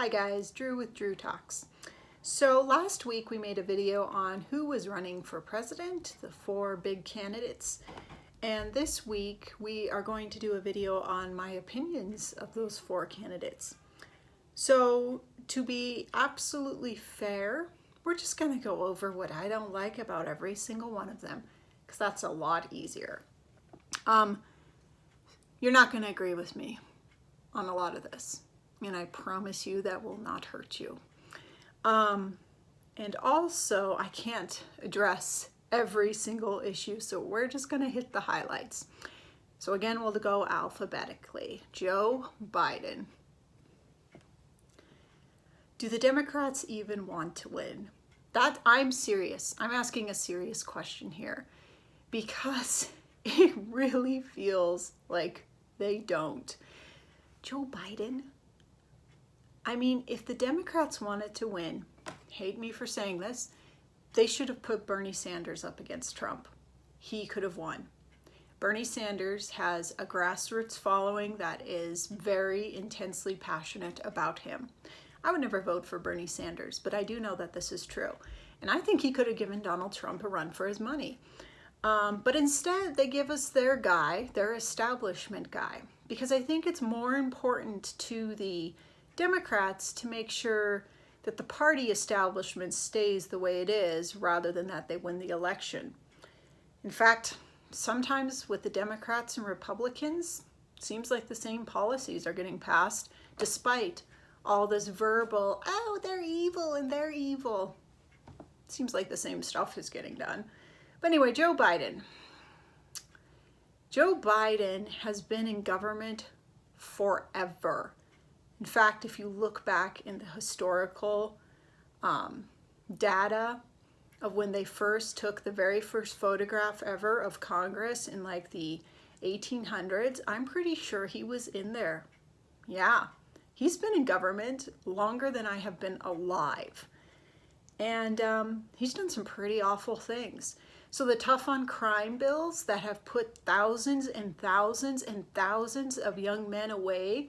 Hi guys, Drew with Drew Talks. So last week we made a video on who was running for president, the 4 big candidates. And this week we are going to do a video on my opinions of those 4 candidates. So to be absolutely fair, we're just going to go over what I don't like about every single one of them, because that's a lot easier. You're not going to agree with me on a lot of this, and I promise you that will not hurt you. And also, I can't address every single issue, so we're just going to hit the highlights. So again, we'll go alphabetically. Joe Biden. Do the Democrats even want to win? I'm serious. I'm asking a serious question here, because it really feels like they don't. Joe Biden, I mean, if the Democrats wanted to win, hate me for saying this, they should have put Bernie Sanders up against Trump. He could have won. Bernie Sanders has a grassroots following that is very intensely passionate about him. I would never vote for Bernie Sanders, but I do know that this is true. And I think he could have given Donald Trump a run for his money. But instead, they give us their guy, their establishment guy, because I think it's more important to the Democrats to make sure that the party establishment stays the way it is rather than that they win the election. In fact, sometimes with the Democrats and Republicans, it seems like the same policies are getting passed despite all this verbal, oh, they're evil and they're evil. It seems like the same stuff is getting done. But anyway, Joe Biden. Joe Biden has been in government forever. In fact, if you look back in the historical data of when they first took the very first photograph ever of Congress in like the 1800s, I'm pretty sure he was in there. Yeah, he's been in government longer than I have been alive. And he's done some pretty awful things. So the tough on crime bills that have put thousands and thousands and thousands of young men away,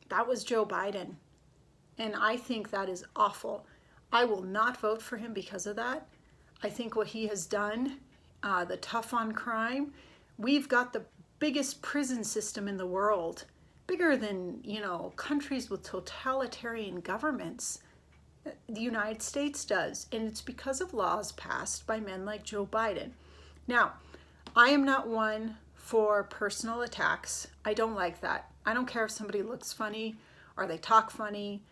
that was Joe Biden. And I think that is awful. I will not vote for him because of that. I think what he has done, the tough on crime, we've got the biggest prison system in the world, bigger than, countries with totalitarian governments. The United States does, and it's because of laws passed by men like Joe Biden. Now, I am not one for personal attacks. I don't like that. I don't care if somebody looks funny or they talk funny,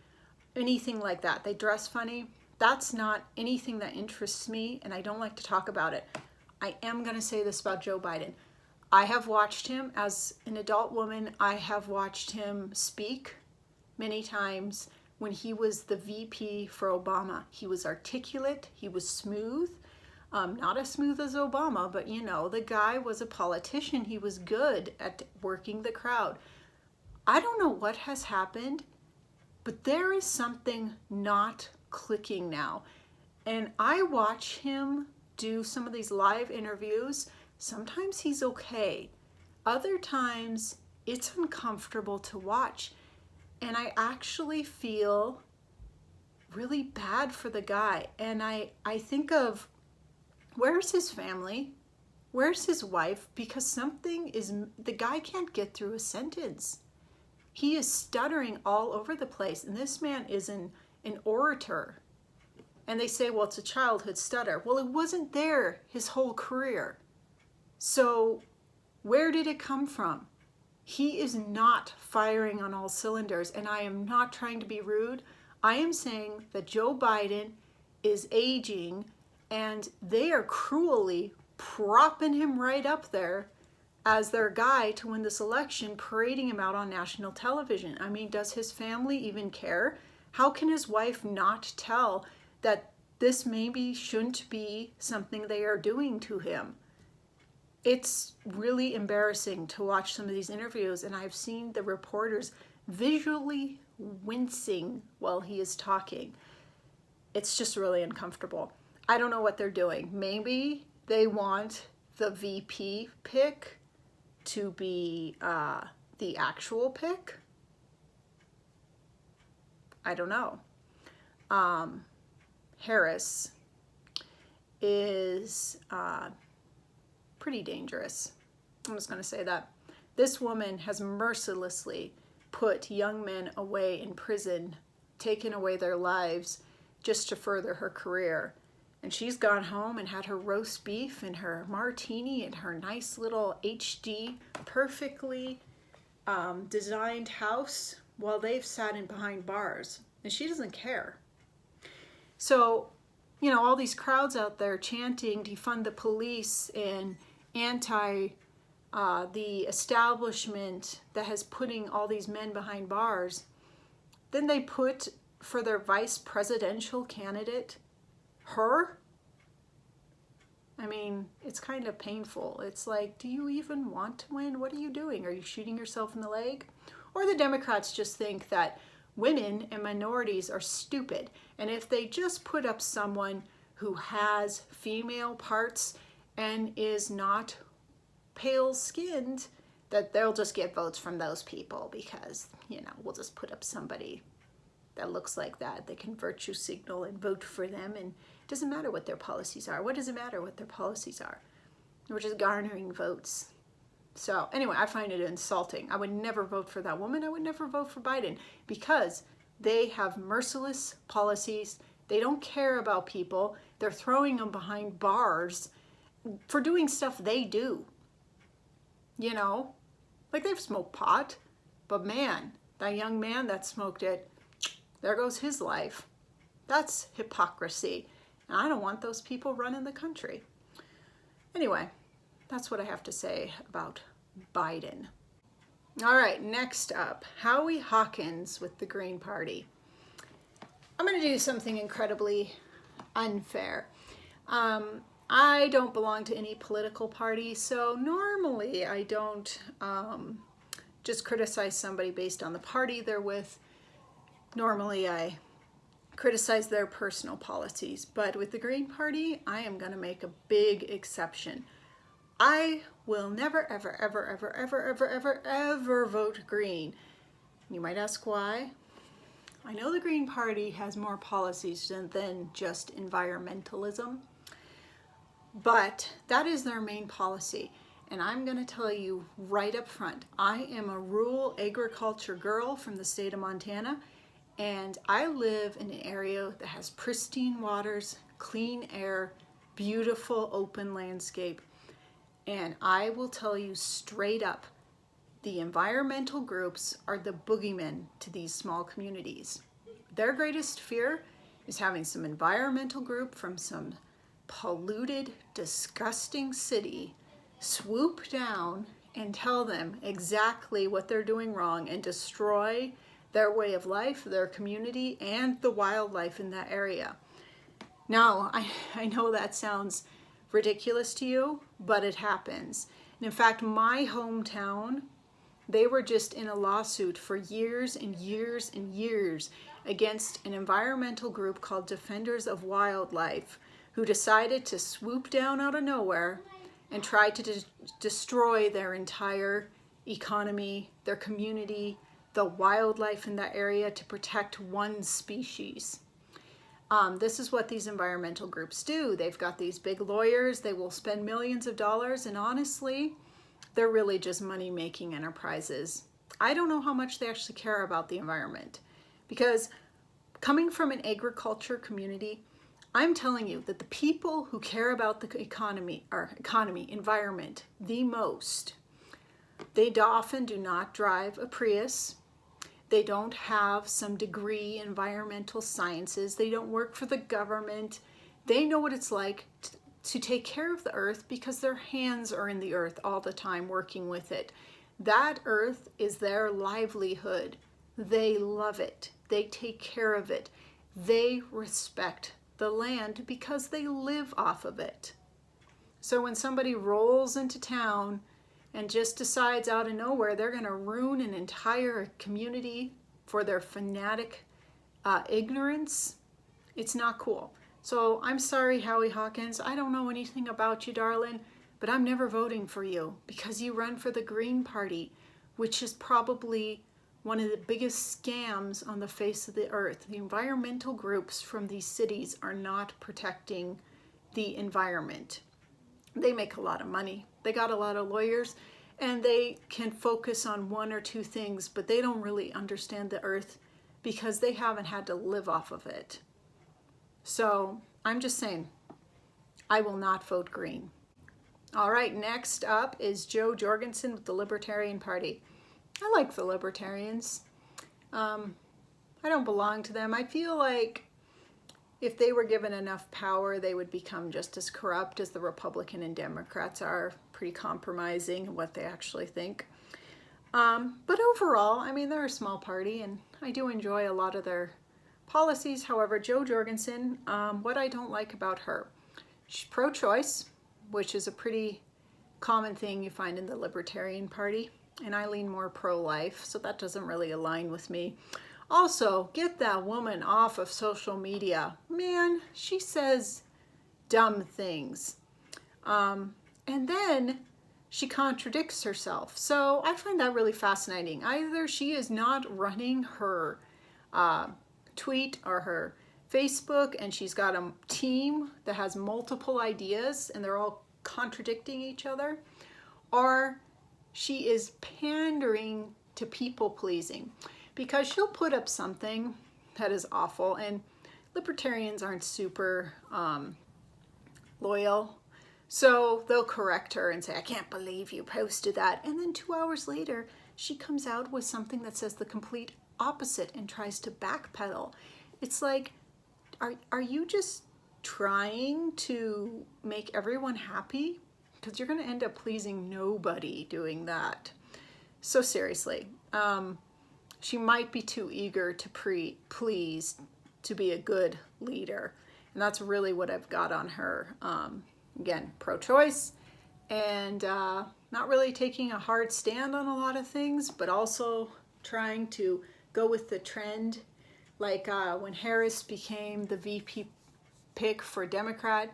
anything like that. They dress funny. That's not anything that interests me, and I don't like to talk about it. I am going to say this about Joe Biden. I have watched him as an adult woman. I have watched him speak many times. When he was the VP for Obama, he was articulate, he was smooth, not as smooth as Obama, but the guy was a politician. He was good at working the crowd. I don't know what has happened, but there is something not clicking now. And I watch him do some of these live interviews. Sometimes he's okay. Other times it's uncomfortable to watch. And I actually feel really bad for the guy. And I think of, where's his family? Where's his wife? Because the guy can't get through a sentence. He is stuttering all over the place. And this man is an orator. And they say, well, it's a childhood stutter. Well, it wasn't there his whole career. So where did it come from? He is not firing on all cylinders, and I am not trying to be rude. I am saying that Joe Biden is aging, and they are cruelly propping him right up there as their guy to win this election, parading him out on national television. I mean, does his family even care? How can his wife not tell that this maybe shouldn't be something they are doing to him? It's really embarrassing to watch some of these interviews, and I've seen the reporters visually wincing while he is talking. It's just really uncomfortable. I don't know what they're doing. Maybe they want the VP pick to be the actual pick. I don't know. Harris is pretty dangerous. I'm just going to say that. This woman has mercilessly put young men away in prison, taken away their lives just to further her career. And she's gone home and had her roast beef and her martini and her nice little HD, perfectly designed house while they've sat in behind bars. And she doesn't care. So, you know, all these crowds out there chanting defund the police and anti the establishment that has putting all these men behind bars, then they put for their vice presidential candidate her. I mean, it's kind of painful. It's like, do you even want to win? What are you doing? Are you shooting yourself in the leg? Or the Democrats just think that women and minorities are stupid, and if they just put up someone who has female parts and is not pale-skinned, that they'll just get votes from those people because, you know, we'll just put up somebody that looks like that. They can virtue signal and vote for them, and it doesn't matter what their policies are. What does it matter what their policies are? We're just garnering votes. So anyway, I find it insulting. I would never vote for that woman. I would never vote for Biden because they have merciless policies. They don't care about people. They're throwing them behind bars for doing stuff they do. You know, like they've smoked pot, but man, that young man that smoked it, there goes his life. That's hypocrisy. And I don't want those people running the country. Anyway, that's what I have to say about Biden. All right, next up, Howie Hawkins with the Green Party. I'm going to do something incredibly unfair. I don't belong to any political party, so normally I don't just criticize somebody based on the party they're with. Normally I criticize their personal policies, but with the Green Party, I am going to make a big exception. I will never, ever, ever, ever, ever, ever, ever, ever vote Green. You might ask why. I know the Green Party has more policies than just environmentalism, but that is their main policy. And I'm going to tell you right up front, I am a rural agriculture girl from the state of Montana, and I live in an area that has pristine waters, clean air, beautiful open landscape. And I will tell you straight up, the environmental groups are the boogeymen to these small communities. Their greatest fear is having some environmental group from some polluted, disgusting city swoop down and tell them exactly what they're doing wrong and destroy their way of life, their community, and the wildlife in that area. Now, I know that sounds ridiculous to you, but it happens. And in fact, my hometown, they were just in a lawsuit for years and years and years against an environmental group called Defenders of Wildlife, who decided to swoop down out of nowhere and try to destroy their entire economy, their community, the wildlife in that area to protect one species. This is what these environmental groups do. They've got these big lawyers. They will spend millions of dollars, and honestly, they're really just money-making enterprises. I don't know how much they actually care about the environment, because coming from an agriculture community, I'm telling you that the people who care about the environment the most, they often do not drive a Prius. They don't have some degree in environmental sciences. They don't work for the government. They know what it's like to take care of the earth because their hands are in the earth all the time working with it. That earth is their livelihood. They love it. They take care of it. They respect the land because they live off of it. So when somebody rolls into town and just decides out of nowhere they're going to ruin an entire community for their fanatic ignorance, it's not cool. So I'm sorry, Howie Hawkins. I don't know anything about you, darling, but I'm never voting for you because you run for the Green Party, which is probably one of the biggest scams on the face of the earth. The environmental groups from these cities are not protecting the environment. They make a lot of money. They got a lot of lawyers, and they can focus on one or two things, but they don't really understand the earth because they haven't had to live off of it. So I'm just saying, I will not vote green. All right, next up is Jo Jorgensen with the Libertarian Party. I like the Libertarians. I don't belong to them. I feel like if they were given enough power, they would become just as corrupt as the Republican and Democrats are, pretty compromising in what they actually think. But overall, I mean, they're a small party, and I do enjoy a lot of their policies. However, Jo Jorgensen, what I don't like about her, she's pro-choice, which is a pretty common thing you find in the Libertarian Party, and I lean more pro-life, so that doesn't really align with me. Also, get that woman off of social media. Man, she says dumb things. And then she contradicts herself. So I find that really fascinating. Either she is not running her tweet or her Facebook, and she's got a team that has multiple ideas and they're all contradicting each other, or she is pandering to people pleasing, because she'll put up something that is awful, and libertarians aren't super loyal, so they'll correct her and say, I can't believe you posted that, and then 2 hours later she comes out with something that says the complete opposite and tries to backpedal. It's like, are you just trying to make everyone happy? Because you're going to end up pleasing nobody doing that. So seriously, she might be too eager to please to be a good leader. And that's really what I've got on her. Again, pro-choice, and not really taking a hard stand on a lot of things, but also trying to go with the trend. Like when Harris became the VP pick for Democrat,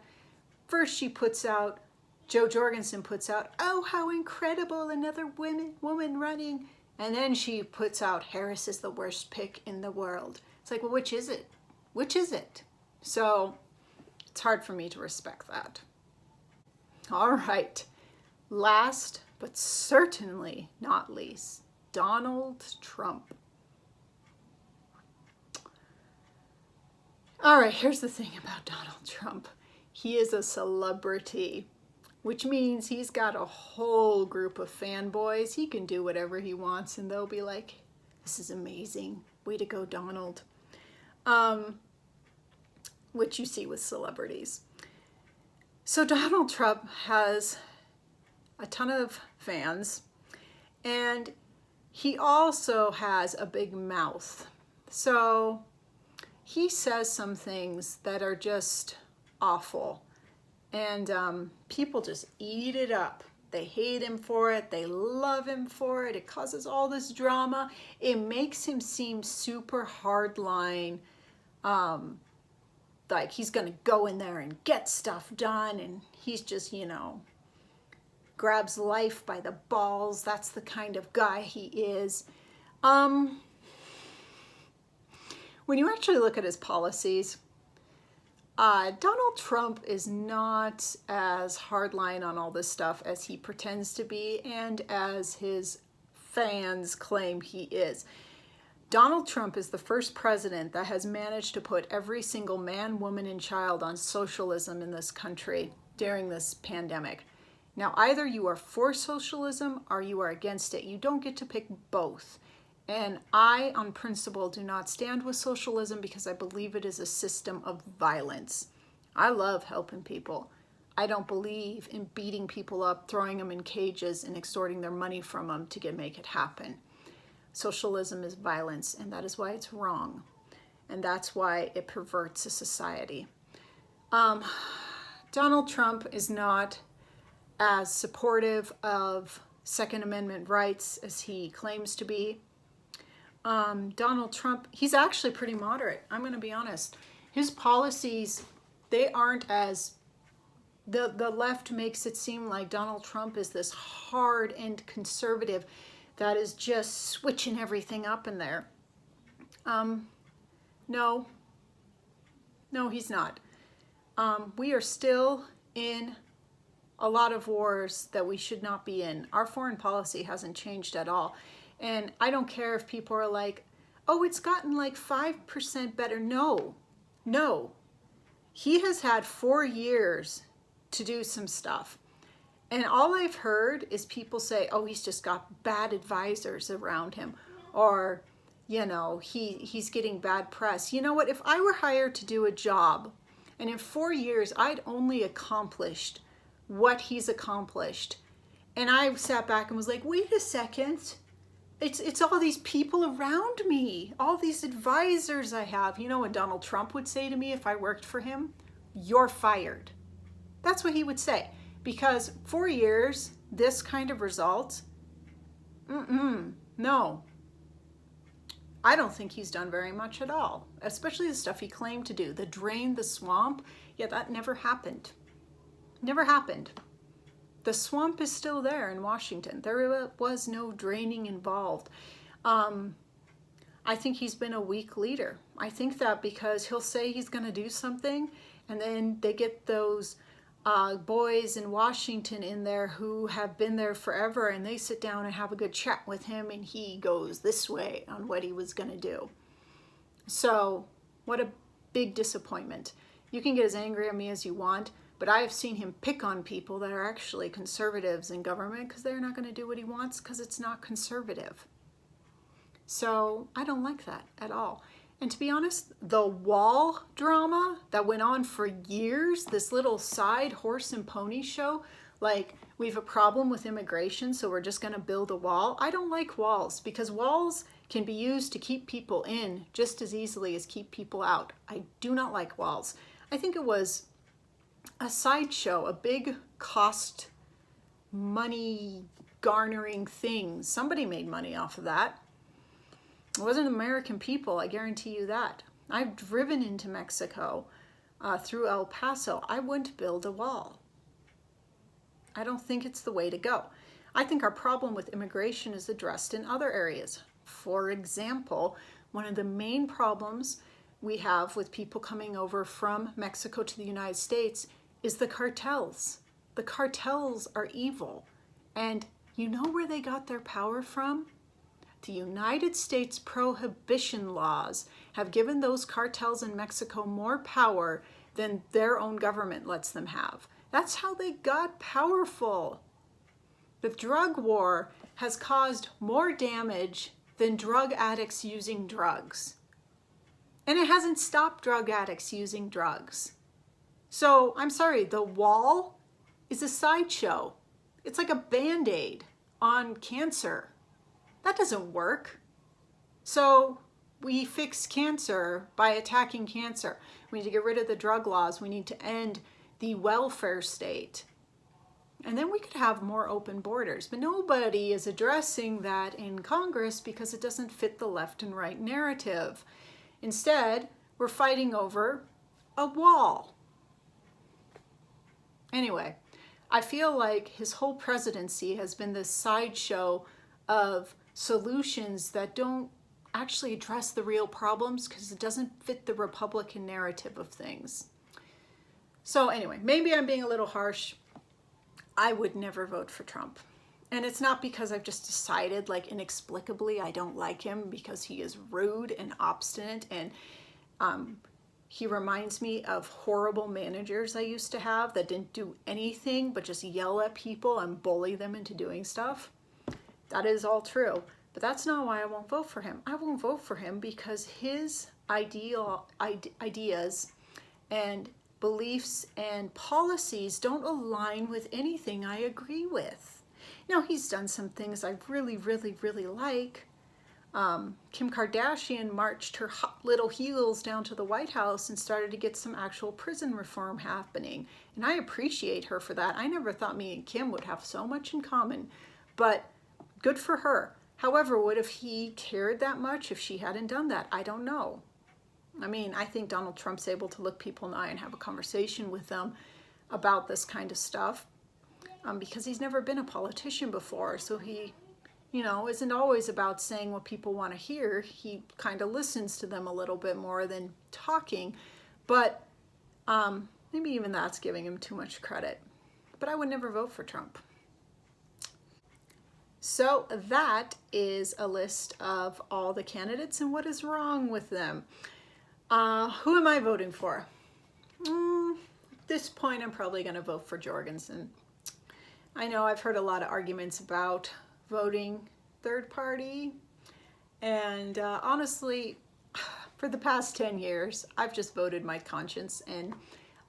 first she puts out, Jo Jorgensen puts out, oh, how incredible, another woman running. And then she puts out, Harris is the worst pick in the world. It's like, well, which is it? Which is it? So it's hard for me to respect that. All right. Last, but certainly not least, Donald Trump. All right, here's the thing about Donald Trump. He is a celebrity, which means he's got a whole group of fanboys. He can do whatever he wants, and they'll be like, this is amazing. Way to go, Donald. Which you see with celebrities. So Donald Trump has a ton of fans, and he also has a big mouth. So he says some things that are just awful, and people just eat it up. They hate him for it. They love him for it. It causes all this drama. It makes him seem super hardline, like he's gonna go in there and get stuff done, and he's just, you know, grabs life by the balls. That's the kind of guy he is. When you actually look at his policies, Donald Trump is not as hardline on all this stuff as he pretends to be and as his fans claim he is. Donald Trump is the first president that has managed to put every single man, woman, and child on socialism in this country during this pandemic. Now, either you are for socialism or you are against it. You don't get to pick both. And I, on principle, do not stand with socialism because I believe it is a system of violence. I love helping people. I don't believe in beating people up, throwing them in cages, and extorting their money from them to make it happen. Socialism is violence, and that is why it's wrong. And that's why it perverts a society. Donald Trump is not as supportive of Second Amendment rights as he claims to be. Donald Trump, he's actually pretty moderate. I'm going to be honest. His policies, they aren't as, the left makes it seem like Donald Trump is this hard and conservative. that is just switching everything up in there. No, no, he's not. We are still in a lot of wars that we should not be in. Our foreign policy hasn't changed at all. And I don't care if people are like, oh, it's gotten like 5% better. No, no. He has had 4 years to do some stuff. And all I've heard is people say, oh, he's just got bad advisors around him. Or, you know, he's getting bad press. You know what? If I were hired to do a job and in 4 years I'd only accomplished what he's accomplished, and I sat back and was like, wait a second. It's all these people around me, all these advisors I have. You know what Donald Trump would say to me if I worked for him? You're fired. That's what he would say. Because 4 years, this kind of result, no. I don't think he's done very much at all, especially the stuff he claimed to do. The drain the swamp, yeah, that never happened. Never happened. The swamp is still there in Washington. There was no draining involved. I think he's been a weak leader. I think that because he'll say he's going to do something, and then they get those boys in Washington in there who have been there forever, and they sit down and have a good chat with him, and he goes this way on what he was going to do. So what a big disappointment. You can get as angry at me as you want, but I have seen him pick on people that are actually conservatives in government because they're not going to do what he wants because it's not conservative. So I don't like that at all. And to be honest, the wall drama that went on for years, this little side horse and pony show, like we have a problem with immigration, so we're just going to build a wall. I don't like walls because walls can be used to keep people in just as easily as keep people out. I do not like walls. I think it was a sideshow, a big cost money garnering thing. Somebody made money off of that. It wasn't American people, I guarantee you that. I've driven into Mexico through El Paso. I wouldn't build a wall. I don't think it's the way to go. I think our problem with immigration is addressed in other areas. For example, one of the main problems we have with people coming over from Mexico to the United States is the cartels. The cartels are evil. And you know where they got their power from? The United States prohibition laws have given those cartels in Mexico more power than their own government lets them have. That's how they got powerful. The drug war has caused more damage than drug addicts using drugs. And it hasn't stopped drug addicts using drugs. So, I'm sorry, the wall is a sideshow. It's like a Band-Aid on cancer. That doesn't work. So, we fix cancer by attacking cancer. We need to get rid of the drug laws. We need to end the welfare state. And then we could have more open borders. But nobody is addressing that in Congress because it doesn't fit the left and right narrative. Instead, we're fighting over a wall. Anyway, I feel like his whole presidency has been this sideshow of solutions that don't actually address the real problems because it doesn't fit the Republican narrative of things. So anyway, maybe I'm being a little harsh. I would never vote for Trump. And it's not because I've just decided, like, inexplicably I don't like him because he is rude and obstinate and he reminds me of horrible managers I used to have that didn't do anything but just yell at people and bully them into doing stuff. That is all true. But that's not why I won't vote for him. I won't vote for him because his ideas and beliefs and policies don't align with anything I agree with. Now, he's done some things I really, really, really like. Kim Kardashian marched her hot little heels down to the White House and started to get some actual prison reform happening. And I appreciate her for that. I never thought me and Kim would have so much in common, but good for her. However, would have he cared that much if she hadn't done that? I don't know. I mean, I think Donald Trump's able to look people in the eye and have a conversation with them about this kind of stuff because he's never been a politician before. So he isn't always about saying what people want to hear. He kind of listens to them a little bit more than talking. But maybe even that's giving him too much credit. But I would never vote for Trump. So that is a list of all the candidates and what is wrong with them. Who am I voting for? At this point, I'm probably going to vote for Jorgensen. I know I've heard a lot of arguments about voting third party, and honestly, for the past 10 years, I've just voted my conscience, and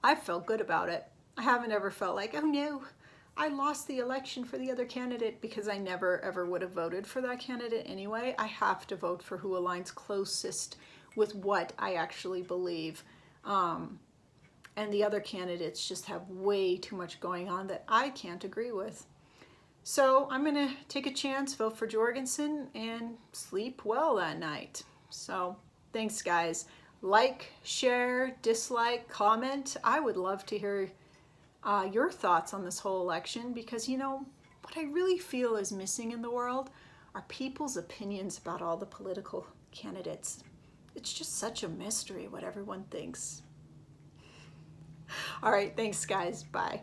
I felt good about it. I haven't ever felt like, oh no, I lost the election for the other candidate, because I never ever would have voted for that candidate anyway. I have to vote for who aligns closest with what I actually believe. And the other candidates just have way too much going on that I can't agree with. So I'm going to take a chance, vote for Jorgensen, and sleep well that night. So thanks, guys. Like, share, dislike, comment. I would love to hear your thoughts on this whole election, because what I really feel is missing in the world are people's opinions about all the political candidates. It's just such a mystery what everyone thinks. All right, thanks, guys. Bye.